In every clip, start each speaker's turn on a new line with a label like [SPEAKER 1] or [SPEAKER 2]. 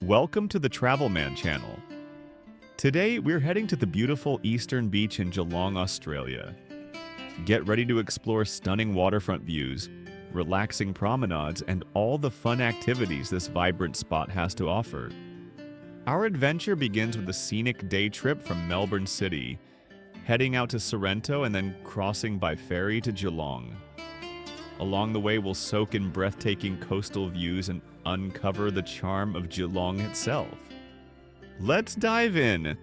[SPEAKER 1] Welcome to the Travelman channel. Today, we're heading to the beautiful eastern beach in Geelong, Australia. Get ready to explore stunning waterfront views, relaxing promenades, and all the fun activities this vibrant spot has to offer. Our adventure begins with a scenic day trip from Melbourne City, heading out to Sorrento and then crossing by ferry to Geelong. Along the way, we'll soak in breathtaking coastal views and uncover the charm of Geelong itself. Let's dive in!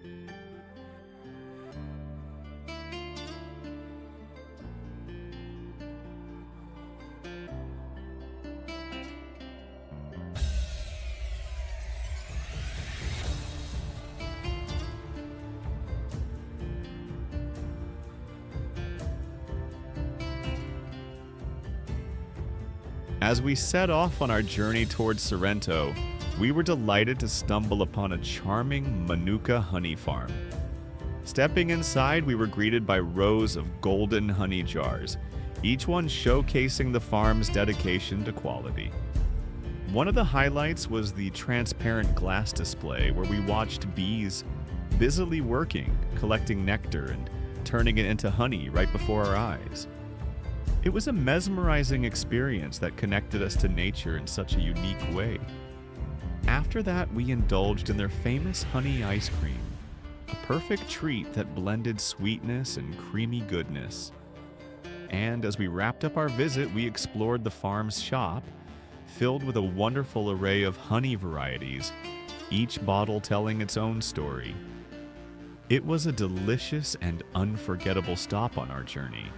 [SPEAKER 1] As we set off on our journey towards Sorrento, we were delighted to stumble upon a charming Manuka honey farm. Stepping inside, we were greeted by rows of golden honey jars, each one showcasing the farm's dedication to quality. One of the highlights was the transparent glass display where we watched bees busily working, collecting nectar and turning it into honey right before our eyes. It was a mesmerizing experience that connected us to nature in such a unique way. After that, we indulged in their famous honey ice cream, a perfect treat that blended sweetness and creamy goodness. And as we wrapped up our visit, we explored the farm's shop, filled with a wonderful array of honey varieties, each bottle telling its own story. It was a delicious and unforgettable stop on our journey.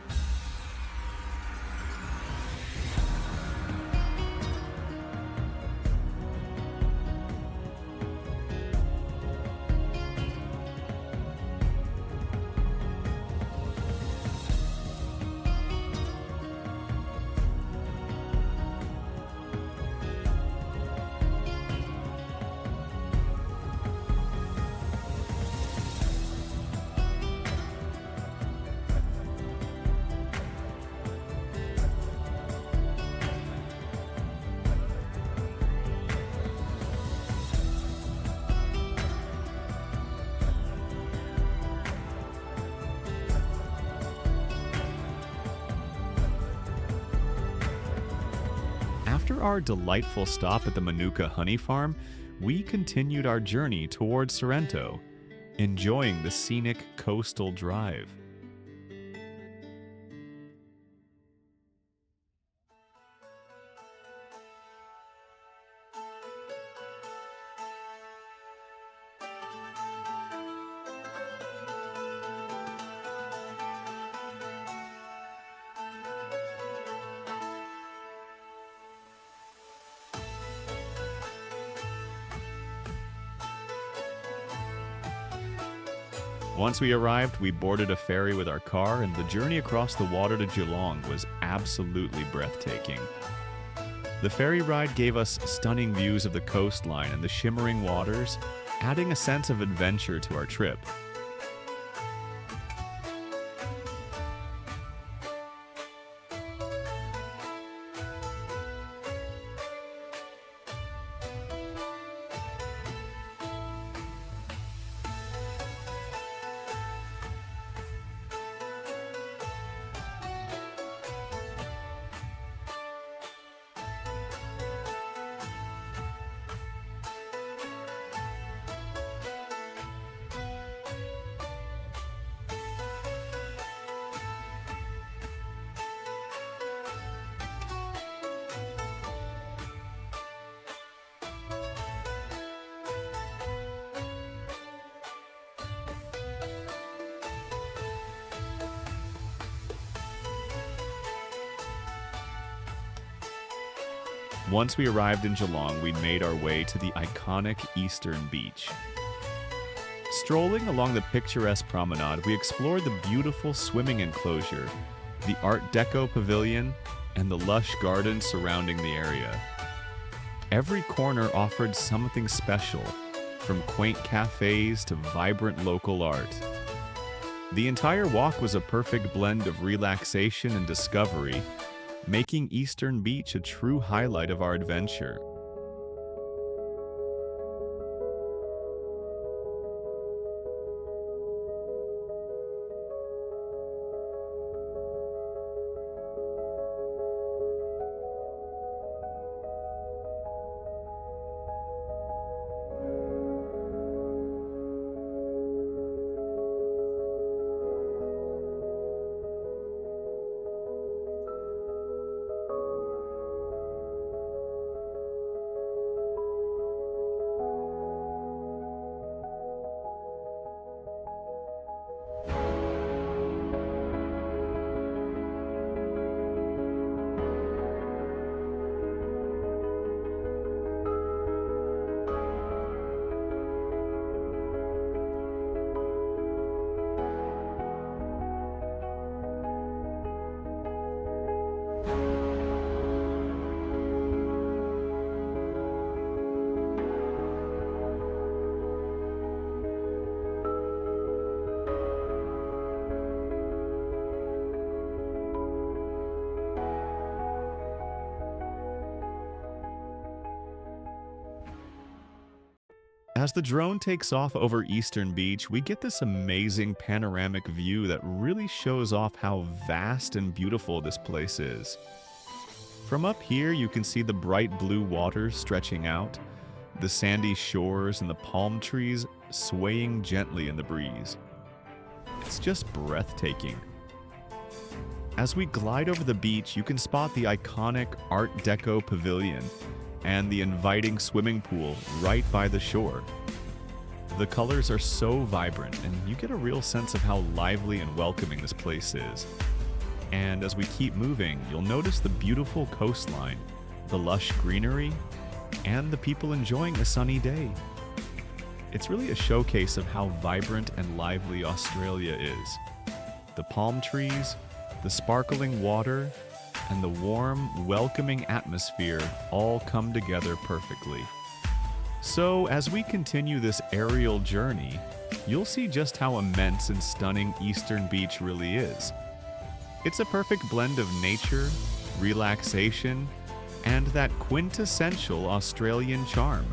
[SPEAKER 1] After our delightful stop at the Manuka honey farm, we continued our journey towards Sorrento, enjoying the scenic coastal drive. Once we arrived, we boarded a ferry with our car, and the journey across the water to Geelong was absolutely breathtaking. The ferry ride gave us stunning views of the coastline and the shimmering waters, adding a sense of adventure to our trip. Once we arrived in Geelong, we made our way to the iconic eastern beach. Strolling along the picturesque promenade, we explored the beautiful swimming enclosure, the Art Deco pavilion, and the lush gardens surrounding the area. Every corner offered something special, from quaint cafes to vibrant local art. The entire walk was a perfect blend of relaxation and discovery, making Eastern Beach a true highlight of our adventure. As the drone takes off over Eastern Beach, we get this amazing panoramic view that really shows off how vast and beautiful this place is. From up here, you can see the bright blue water stretching out, the sandy shores and the palm trees swaying gently in the breeze. It's just breathtaking. As we glide over the beach, you can spot the iconic Art Deco pavilion and the inviting swimming pool right by the shore. The colors are so vibrant, and you get a real sense of how lively and welcoming this place is. And as we keep moving, you'll notice the beautiful coastline, the lush greenery, and the people enjoying a sunny day. It's really a showcase of how vibrant and lively Australia is. The palm trees, the sparkling water, and the warm, welcoming atmosphere all come together perfectly. So, as we continue this aerial journey, you'll see just how immense and stunning Eastern Beach really is. It's a perfect blend of nature, relaxation, and that quintessential Australian charm.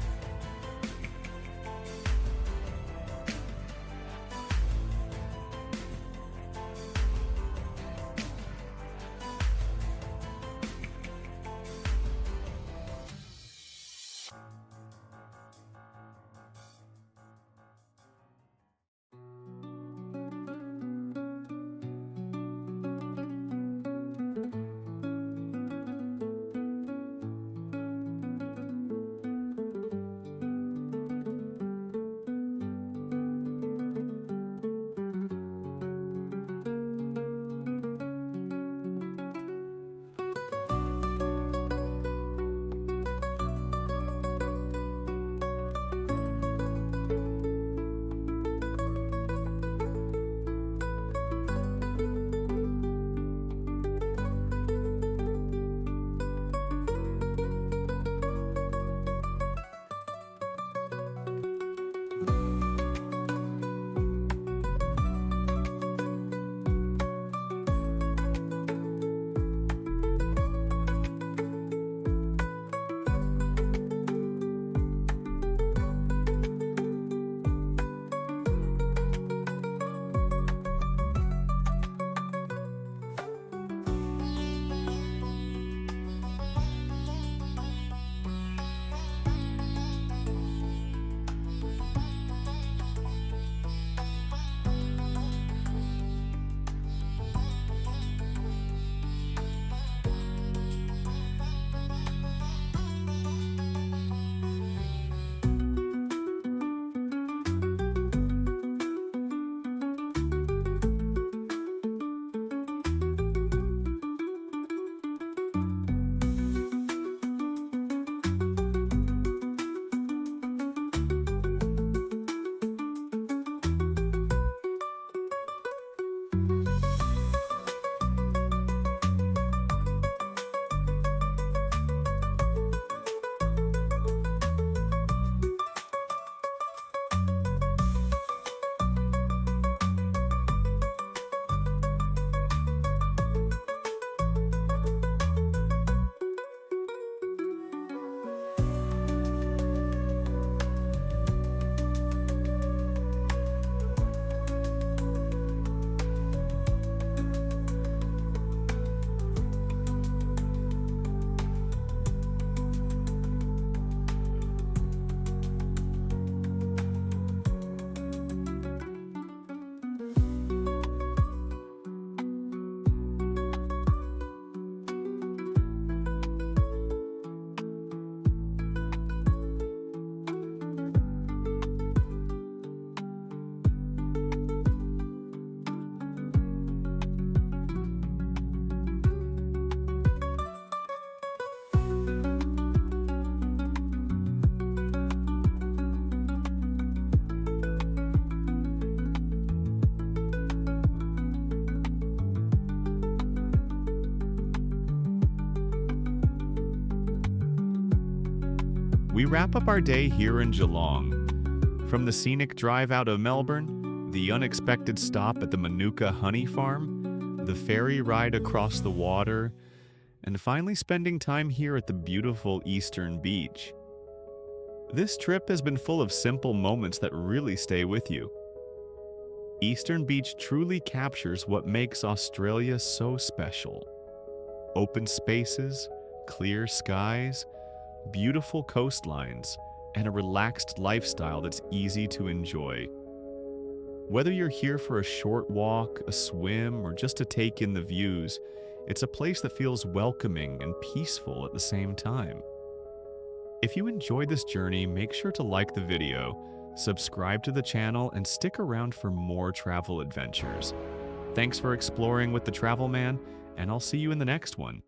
[SPEAKER 1] We wrap up our day here in Geelong. From the scenic drive out of Melbourne, the unexpected stop at the Manuka honey farm, the ferry ride across the water, and finally spending time here at the beautiful Eastern Beach. This trip has been full of simple moments that really stay with you. Eastern Beach truly captures what makes Australia so special. Open spaces, clear skies, beautiful coastlines, and a relaxed lifestyle that's easy to enjoy. Whether you're here for a short walk, a swim, or just to take in the views, it's a place that feels welcoming and peaceful at the same time. If you enjoyed this journey, make sure to like the video, subscribe to the channel, and stick around for more travel adventures. Thanks for exploring with the Travel Man, and I'll see you in the next one.